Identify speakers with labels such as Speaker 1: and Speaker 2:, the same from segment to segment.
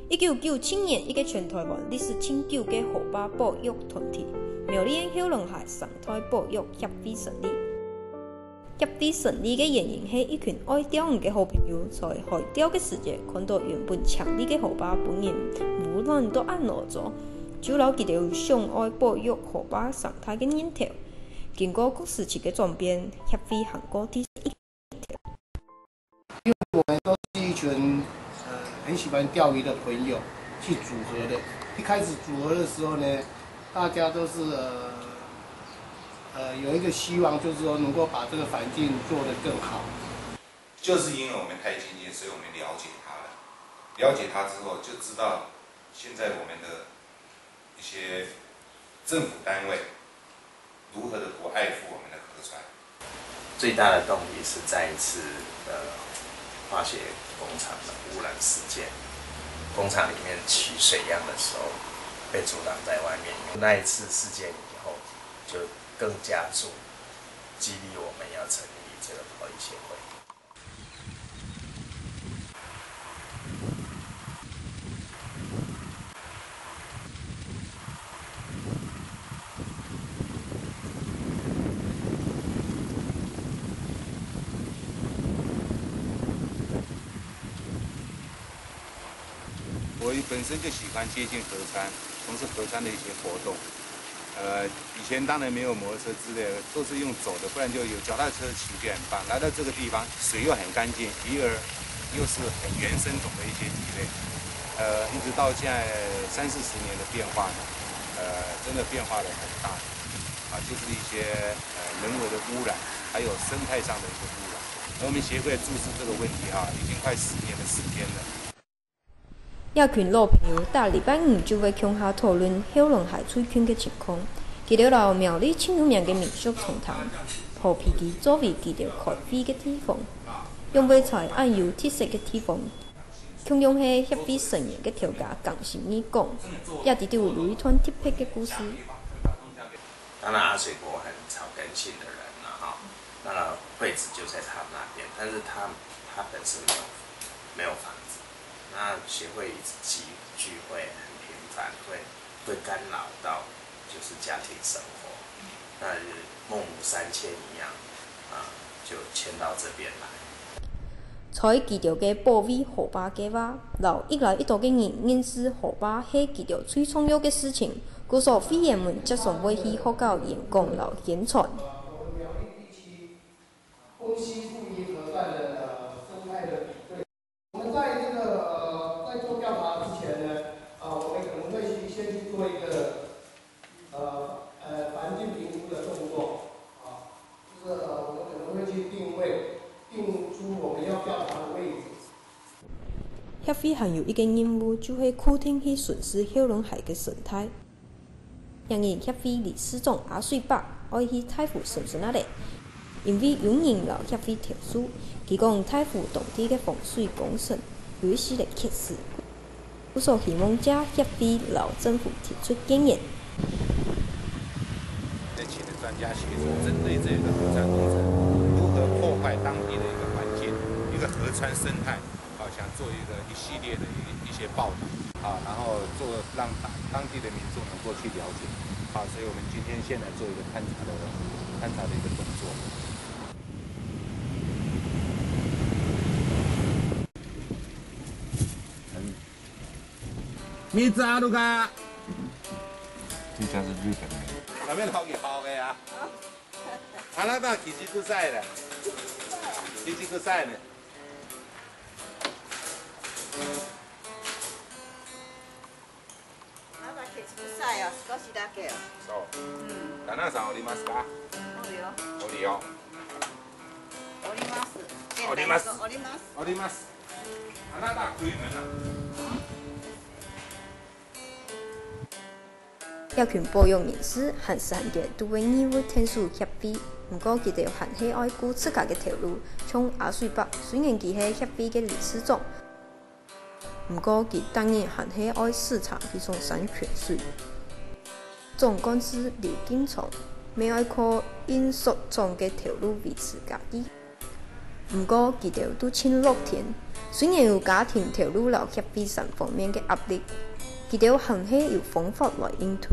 Speaker 1: 1997年，一个全台湾历史悠久嘅河坝保育团体苗栗小龙海生态保育协会成立。协会成立嘅原因係一群愛釣魚嘅好朋友，在海釣嘅時節看到原本強烈嘅河壩本然無論都按落咗，就讓佢哋想愛保育河壩生態嘅念頭。經過各時期嘅轉變，協會行過第一條。
Speaker 2: 因為我們都是一群很喜歡釣魚的朋友去組合的。一開始組合的時候呢，大家都是有一個希望，就是說能夠把這個環境做得更好。
Speaker 3: 就是因為我們太親近，所以我們了解它了。了解它之後，就知道現在我們的一些政府單位如何的多愛護我們的河川。
Speaker 4: 最大的動力是再一次化學工廠的污染事件。工廠裡面取水樣的時候被阻擋在外面，那一次事件以後就更加速激勵我們要成立這個保育協會。
Speaker 5: 我本身就喜歡接近河川，從事河川的一些活動。以前當然沒有摩托車之類的，都是用走的，不然就有腳踏車騎就很棒。來到這個地方，水又很乾淨，魚兒又是很原生種的一些魚類。一直到現在30-40年的變化呢，真的變化得很大。就是一些人為的污染，還有生態上的一個污染。而我們協會注視這個問題已經快10年的時間了。
Speaker 1: 一群老朋友大禮拜五就會共下討論小龍海水坑嘅情況，佢哋到苗栗青有名嘅民宿重談，河皮基作為佢哋開會嘅地方，用為在按有特色嘅地方，共用係協會成員嘅調解講心意講，也哋都有一段特別嘅故事。
Speaker 4: 當然阿水國很草根性的人啦，哈，當然會址就在他那邊，但是他本身沒有房子。那協會一直聚會很頻繁，會干擾到就是家庭生活。那孟母三遷一樣，就遷到這邊來。
Speaker 1: 在佢哋嘅保衛河壩計劃，讓一來一到嘅人認識河壩係佢哋最重要嘅事情，故所會員們即常會去學校演講和宣傳。協會還有一個任務，就是固定去巡視小龍海嘅生態。因為協會理事長阿水伯愛去太湖神那裡，因為有人老協會投訴，佢講太湖當地嘅防水工程有一些嘅缺失，故所希望將協會老政府提出建議。
Speaker 5: 請的專家協助針對這個河川工程如何破壞當地的一個環境，一個河川生態。想做一系列的一些報道然後讓當地的民眾能夠去了解所以我們今天現在做一個勘察的一個動作。米子啊，盧卡，
Speaker 3: 這家是日本的。
Speaker 5: 那邊好幾包嘅啊？那把奇蹟比賽的，奇蹟比賽呢？
Speaker 6: 少しだけよ。
Speaker 5: そう。旦那さんおりますか？
Speaker 6: おるよ。
Speaker 5: おるよ。
Speaker 6: おります。
Speaker 5: おります。
Speaker 6: おります。
Speaker 5: おります。あなた開門啦。
Speaker 1: 一群保育人士行善嘅都會義務聽取協會，不過佢哋還係愛顧自家嘅頭路。從阿水伯雖然佢係協會嘅理事長，不過佢當然還係愛市場佢種山泉水。總幹事劉景松未愛靠引述中嘅條路維持家己，不過佢哋都請樂天虽然有家庭投入了协会省方面嘅压力，佢哋还是有方法来应对。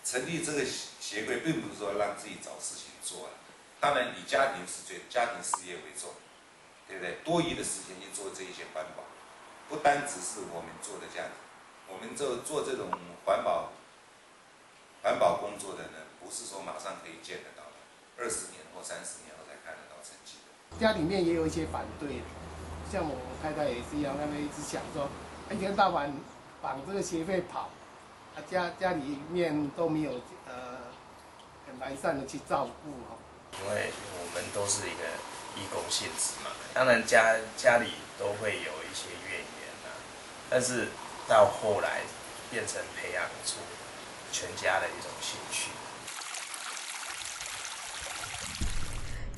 Speaker 3: 成立这个协会，并不是说让自己找事情做了，当然以家庭事业为重，对不对？多余的时间去做这一些环保，不单只是我们做的这样子，我们做这种环保工作的人，不是说马上可以见得到的，20年或30年后才看得到成绩的。
Speaker 2: 家里面也有一些反对，像我太太也是一样，他们一直想说，一天到晚绑这个协会跑，家里面都没有很完善的去照顾哈。
Speaker 4: 因为我们都是一个义工性质嘛，当然家里都会有一些怨言啊，但是到后来变成培养出全家的一种兴趣。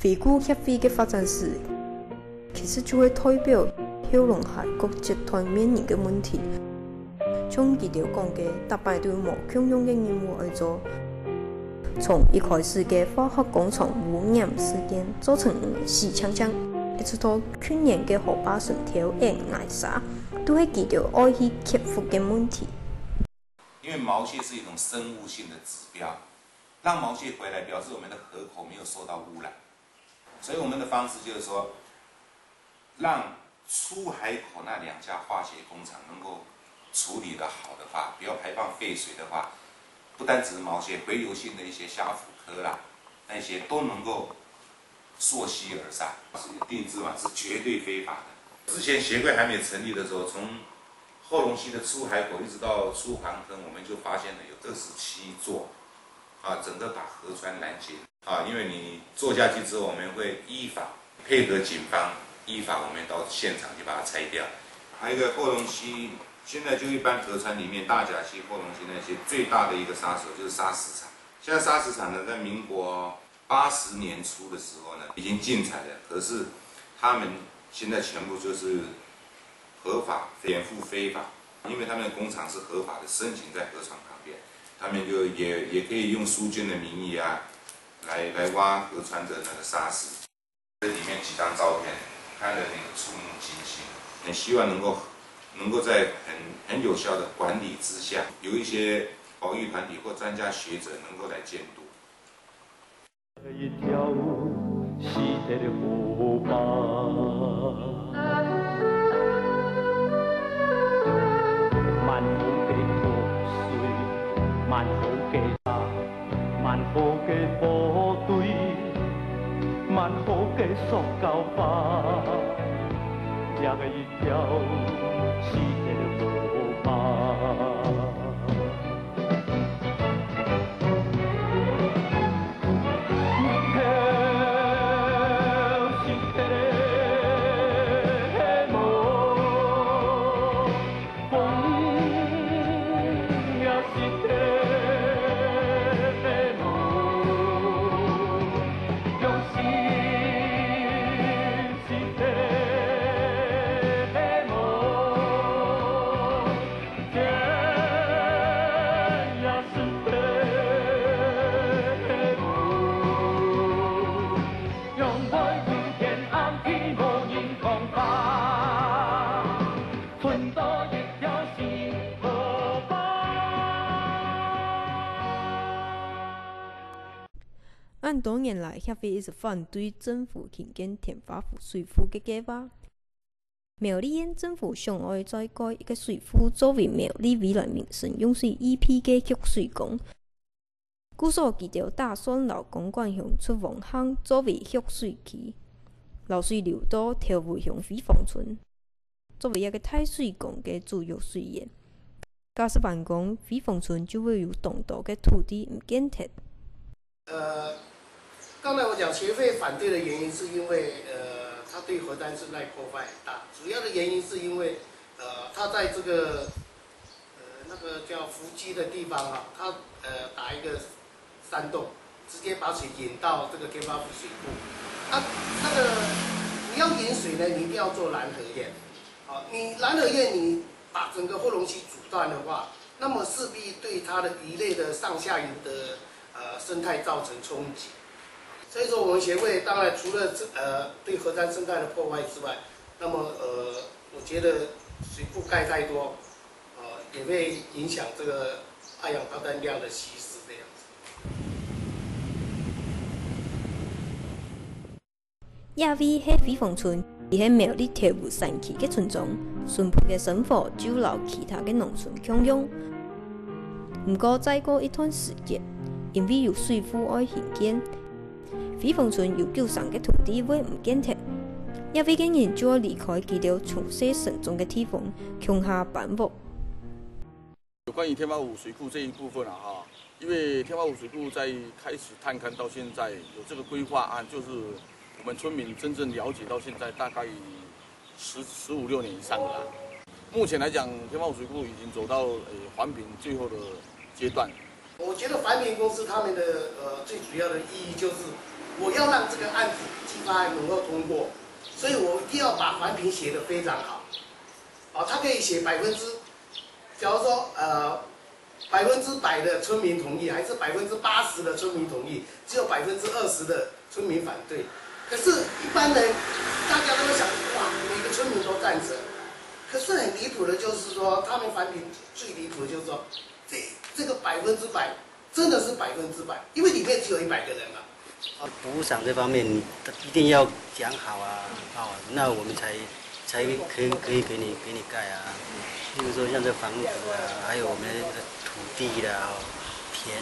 Speaker 1: 回顾协会嘅发展史，其实就会代表小龙虾各集团面临嘅问题。像佢哋讲嘅，大摆都无共用嘅任务去做。从一开始嘅化学工厂污染事件造成死呛呛，一直到去年嘅河坝船条挨杀，都系佢哋爱去克服嘅问题。
Speaker 3: 因为毛蟹是一种生物性的指标，让毛蟹回来表示我们的河口没有受到污染，所以我们的方式就是说，让出海口那2家化学工厂能够处理得好的话，不要排放废水的话，不单只是毛蟹，回流性的一些虾蜉科啦，那些都能够溯溪而上。定制嘛是绝对非法的。之前协会还没成立的时候，从后龙溪的出海口一直到出航坑，我们就发现了有27座，整个把河川拦截，因为你做下去之后，我们会依法配合警方，依法我们到现场去把它拆掉。还有一个后龙溪。现在就一般河川里面，大甲溪、后龙溪那些最大的一个杀手就是砂石场。现在砂石场呢，在民国80年初的时候呢，已经禁采了。可是他们现在全部就是合法颠覆非法，因为他们的工厂是合法的，申请在河床旁边，他们就也可以用书捐的名义来挖河川的那个砂石。这里面几张照片，看得那个触目惊心，很希望能够在很有效的管理之下，有一些保育团体或专家学者能够来监督。
Speaker 7: 一条湿的河坝，万好嘅河水，万好嘅沙，万好嘅部队，万好嘅塑胶花，这个一条。是的河坝，
Speaker 1: 按多年来，协会一直反对政府兴建田花湖水库的计划。苗栗县政府想要在该一个水库作为苗栗未来民生用水 EP 的蓄水工，故所佢就打算由公馆乡出旺乡作为蓄水区，流水流到条尾乡飞凤村，作为一个太水工的主要水源。假使办公飞凤村就会有动多的土地唔建设。
Speaker 2: 刚才我讲协会反对的原因是因为它对河川生态破坏很大，主要的原因是因为它在这个那个叫伏基的地方啊，它打一个山洞，直接把水引到这个天花湖水库。那个你要引水呢，你一定要做拦河堰。你拦河堰你把整个后龙溪阻断的话，那么势必对它的鱼类的上下游的生态造成冲击。所以说，我们协会当然除了对河川生态的破坏之外，那么我觉得水库盖太多，也会影响这个二氧化碳量的稀释这样子。
Speaker 1: 亚威喺水丰村，而喺苗栗铁湖山区嘅村庄，顺配嘅生活就留其他嘅农村享用。不过再过一段时间，因为有水库爱兴建，水丰村有旧上嘅土地会唔见脱，亚威嘅人就要离开佢哋从小生长嘅地方，乡下搬屋。
Speaker 8: 有关于天花湖水库这一部分因为天花湖水库在开始探勘到现在有这个规划案，就是我们村民真正了解到现在大概15、16年以上了。目前来讲，天花湖水库已经走到环评最后的阶段。
Speaker 2: 我觉得环评公司他们的最主要的意义就是，我要让这个案子计划案能够通过，所以我一定要把环评写得非常好。他可以写假如说100%的村民同意，还是80%的村民同意，只有20%的村民反对。可是，一般人大家都会想，哇，每个村民都赞成。可是很离谱的就是说，他们环评最离谱的就是说，这个100%真的是100%，因为里面只有100个人嘛。
Speaker 9: 补偿这方面一定要讲好那我们才可以给你盖啊。比如说像这房子还有我们的土地田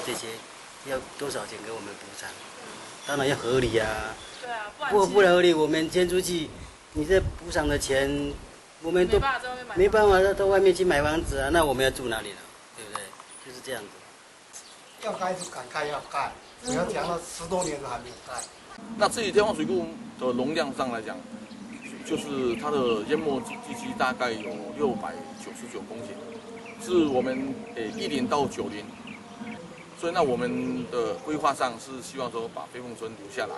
Speaker 9: 这些，要多少钱给我们补偿？当然要合理啊。对啊，不然合理，我们捐出去，你这补偿的钱，我们都没办法到外面去买房子啊，那我们要住哪里呢？对不对？就是这样子。
Speaker 2: 要盖就赶快要盖，不要讲了10多年都还没有盖。
Speaker 8: 那至于天花水库的容量上来讲，就是它的淹没地基大概有699公顷，是我们10到90，所以那我们的规划上是希望说把飞凤村留下来，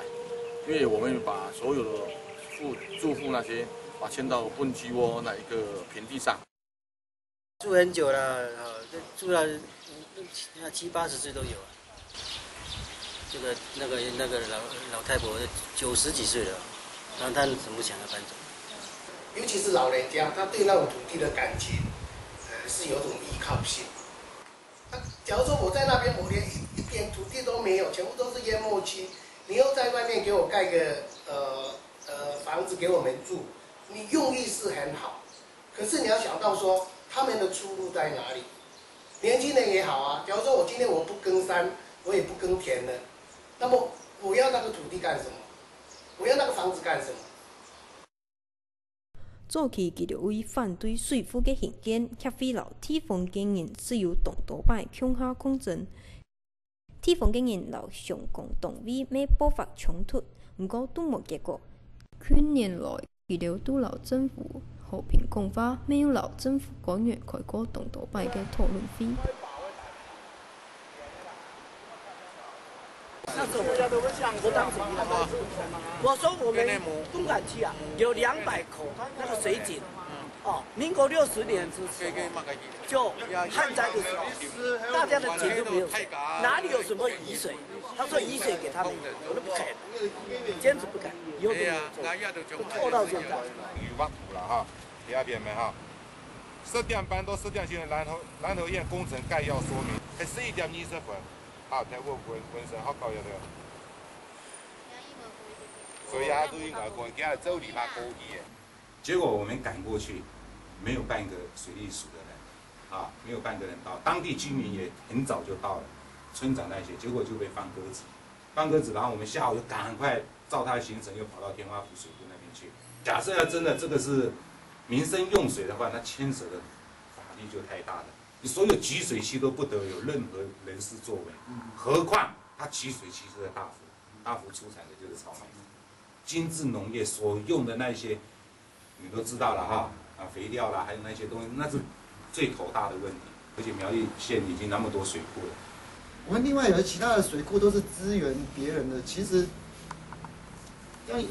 Speaker 8: 因为我们把所有的住户那些迁到畚箕窝那一个平地上。
Speaker 9: 住很久了，住了70、80岁都有啊。那个老太婆90几岁了，然后她怎么想要搬走？
Speaker 2: 尤其是老人家，他对那种土地的感情，是有种依靠性。假如说我在那边，我连一点土地都没有，全部都是淹没区，你又在外面给我盖个房子给我们住，你用意是很好，可是你要想到说他们的出路在哪里？年轻人也好啊，假如说我今天我不耕山，我也不耕田了，那么我要那个土地干什么？我要那个房子干什么？
Speaker 1: 早期佢哋为反对水库嘅兴建，协会留地方经营是由同多摆向下抗争。地方经营留上共同为咩爆发冲突，不过都冇结果。去年来，佢哋都留政府和平讲话，没有留政府官员开过同多摆嘅讨论会。
Speaker 10: 那时候我当时我说我们东莞区有200口那个水井，民国60年之时就旱灾的时候，大家的井都没有水，哪里有什么雨水？他说雨水给他们，我都不肯，坚持不肯，以后都没有做，就拖到现在。
Speaker 5: 有挖土了第二遍没设定班到设定性南投县工程概要说明，係4.20分。睇個本身學校有冇？所以都應該講，今日周禮拜高啲。
Speaker 3: 结果我们赶过去，没有半个水利署的人，没有半个人到，当地居民也很早就到了，村长那些，结果就被放鸽子，然后我们下午就赶快照他的行程又跑到天花湖水库那边去。假设要真的这个是民生用水的话，那牵扯的法律就太大了。你所有集水区都不得有任何人事作为，何况它集水区是在大湖出产的就是草莓，精致农业所用的那些，你都知道了肥料啦，还有那些东西，那是最头大的问题。而且苗栗县已经那么多水库了，
Speaker 11: 我们另外有其他的水库都是支援别人的，其实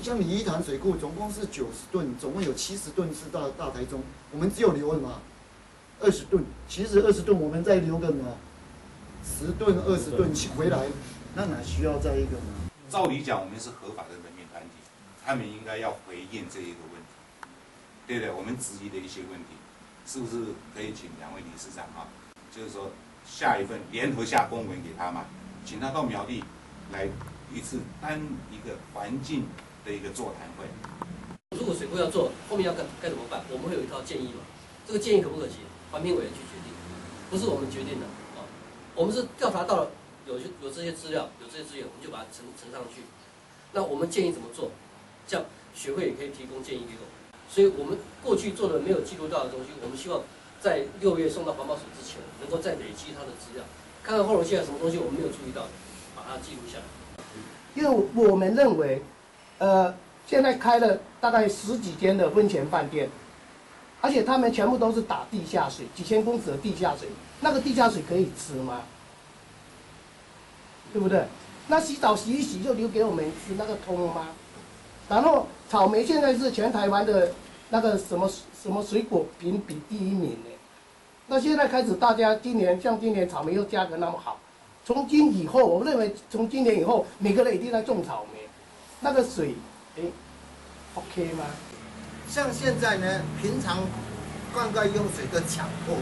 Speaker 11: 像李一潭水库总共是90吨，总共有70吨是到大台中，我们只有留了嘛20吨，其实20吨我们再留个10吨、20吨回来，那哪需要再一个呢？
Speaker 5: 照理讲，我们是合法的人民团体，他们应该要回应这一个问题，对不对？我们质疑的一些问题，是不是可以请两位理事长啊，就是说下一份联合下公文给他嘛，请他到苗栗来一次单一个环境的一个座谈会。
Speaker 12: 如果水库要做，后面要该怎么办？我们会有一套建议嘛？这个建议可不可行？环评委员去决定，不是我们决定的啊。我们是调查到了有这些资料，有这些资源，我们就把它呈上去。那我们建议怎么做？这样学会也可以提供建议给我们。所以我们过去做的没有记录到的东西，我们希望在6月送到环保署之前，能够再累积它的资料，看看后龙现在什么东西我们没有注意到，把它记录下来。
Speaker 10: 因为我们认为，现在开了大概10几间的温泉饭店，而且他们全部都是打地下水，几千公尺的地下水，那个地下水可以吃吗？对不对？那洗澡洗一洗就留给我们吃，那个通吗？然后草莓现在是全台湾的那个什么水果评比第1名呢。那现在开始大家今年草莓又价格那么好，从今以后，我认为从今年以后，每个人一定在种草莓，那个水，OK 吗？
Speaker 2: 像现在呢，平常灌溉用水的抢购，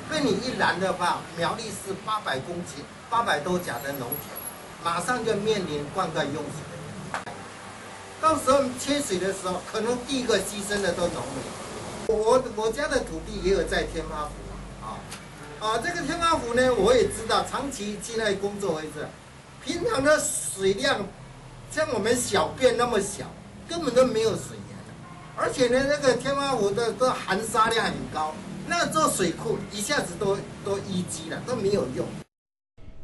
Speaker 2: 被你一拦的话，苗栗市800公顷、800多甲的农田，马上就面临灌溉用水的问题。到时候缺水的时候，可能第一个牺牲的都农民。我家的土地也有在天花湖这个天花湖呢，我也知道，长期进来工作为止，平常的水量像我们小便那么小，根本都没有水源，而且呢，那个天花湖的含沙量很高，那做水库一下子都淤积了，都没有用。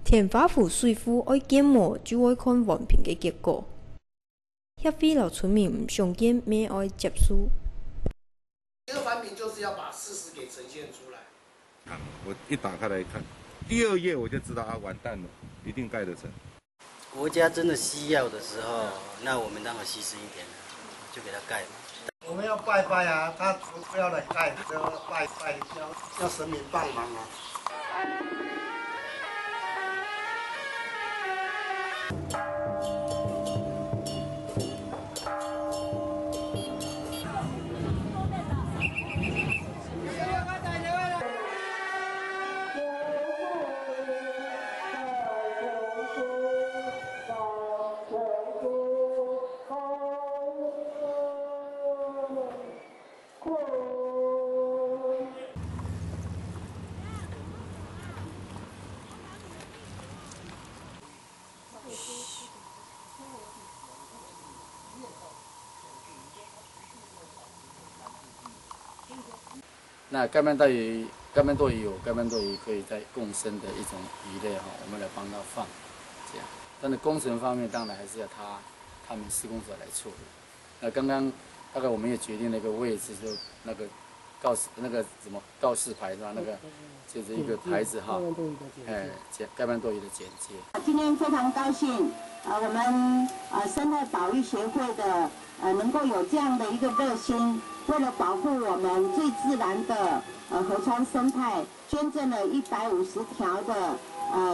Speaker 1: 天花湖水库爱建模就爱看环评嘅结果，协会老村民唔想见，咩爱接受。
Speaker 2: 这个环评就是要把事实给呈现出来。
Speaker 5: 我一打开来看，第2页我就知道完蛋了，一定盖得成。
Speaker 9: 国家真的需要的时候，那我们当然牺牲一点，就给他盖嘛。
Speaker 2: 我们要拜拜啊，他不要来盖，就要拜要神明帮忙啊。
Speaker 13: 那盖曼多鱼有盖曼多鱼可以在共生的一种鱼类我们来帮它放，这样。但是工程方面当然还是要他们施工者来处理。那刚刚大概我们也决定了一个位置，就那个告示牌是吧？那个就是一个牌子盖曼多鱼的简介。
Speaker 14: 今天非常高兴，我们生态保育协会的能够有这样的一个热心。为了保护我们最自然的河川生态，捐赠了150条的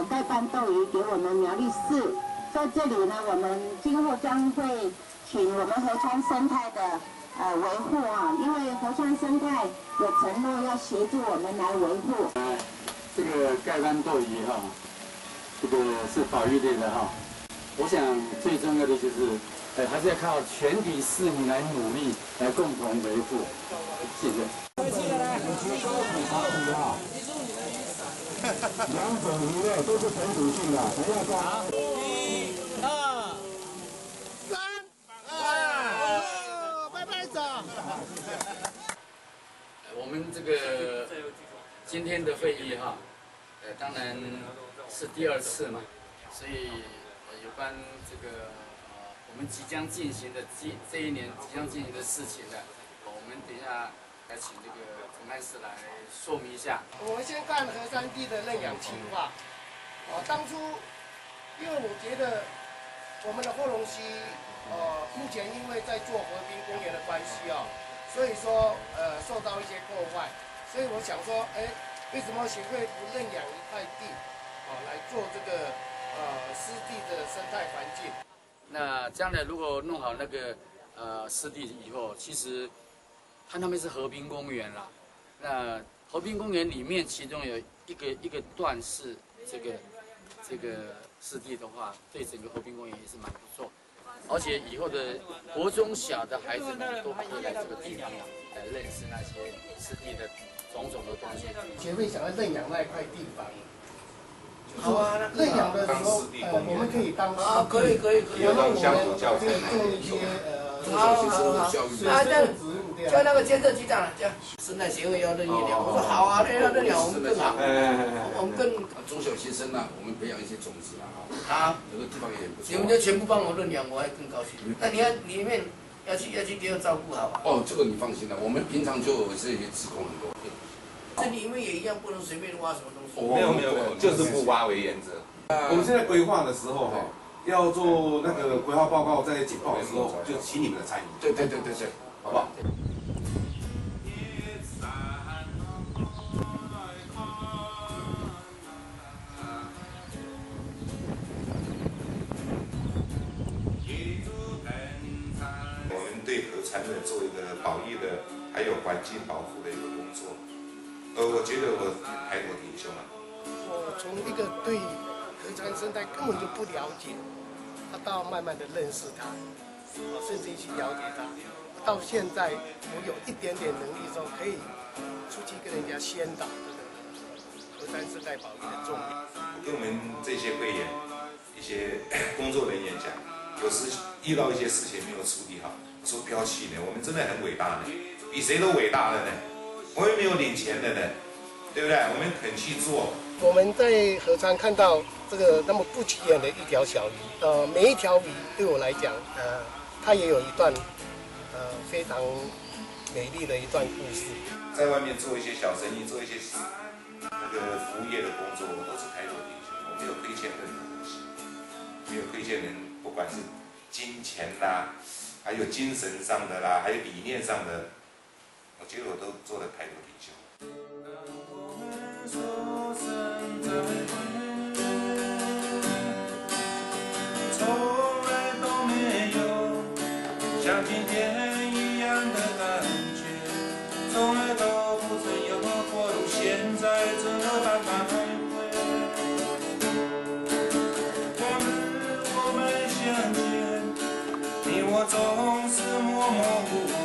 Speaker 14: 盖曼多鱼给我们苗栗市。在这里呢，我们今后将会请我们河川生态的维护因为河川生态有承诺要协助我们来维护。
Speaker 13: 这个盖曼多鱼这个是保育类的我想最重要的就是。还是要靠全体市民来努力，来共同维护。谢谢。2种鱼类都是本土性的，谁要抓？1、2、3，拜拜走。我们这个今天的会议当然是第2次嘛，所以有关这个。我们即将进行的这一年即将进行的事情呢，我们等一下来请这个陈干事来说明一下。
Speaker 2: 我们先看河山地的认养计划。当初因为我觉得我们的后龙溪，目前因为在做河滨公园的关系所以说受到一些破坏，所以我想说，为什么协会不认养一块地，来做这个湿地的生态环境？
Speaker 13: 那将来如果弄好那个湿地以后，其实它那边是河滨公园啦。那河滨公园里面，其中有一个段是这个湿地的话，对整个河滨公园也是蛮不错。而且以后的国中小的孩子们都可以来这个地方来认识那些湿地的种种的东西。
Speaker 2: 前面想要认养那一块地方。好啊，认养的时候，我们可以当
Speaker 10: 啊，可以，
Speaker 2: 然后我们可以种一些
Speaker 10: 好，那叫那个监测局长了，叫生态协会要认养，我说好啊，要认养我们更好，我们更
Speaker 15: 中小学生啊，我们培养一些种子啊，
Speaker 10: 好，
Speaker 15: 这个地方也不错。
Speaker 10: 你们就全部帮我认养，我还更高兴。那你要里面要去给我照顾好吧？
Speaker 15: 哦，这个你放心了，我们平常就有这些职工很多。
Speaker 10: 这里面也一样，不能随便挖什么东西。
Speaker 3: 没有，就是不挖为原则。
Speaker 16: 我们现在规划的时候哈，要做那个规划报告，在简报的时候就请你们的参与。
Speaker 15: 对，
Speaker 16: 好不好？
Speaker 3: 我们对河川的做一个保育的，还有环境保护的一个工作。我觉得我抬头挺胸啊。
Speaker 2: 我从一个对河川生态根本就不了解，到慢慢的认识它，甚至于去了解它，到现在我有一点点能力之后，可以出去跟人家宣导这个河川生态保育的重要。
Speaker 3: 我跟我们这些会员、一些工作人员讲，有时遇到一些事情没有处理好，我说不要气馁，我们真的很伟大呢，比谁都伟大了呢。我们没有领钱的呢，对不对？我们肯去做。
Speaker 2: 我们在河川看到这个那么不起眼的一条小鱼，每一条鱼对我来讲，它也有一段非常美丽的一段故事。
Speaker 3: 在外面做一些小生意，做一些那个服务业的工作，我都是抬头挺胸，我没有亏欠任何东西，没有亏欠人，不管是金钱啦，还有精神上的啦，还有理念上的，我觉得我都做得抬头挺胸。从来都没有像今天一样的感觉，从来都不曾有过如现在这般徘徊。我们相见，你我总是模模糊糊。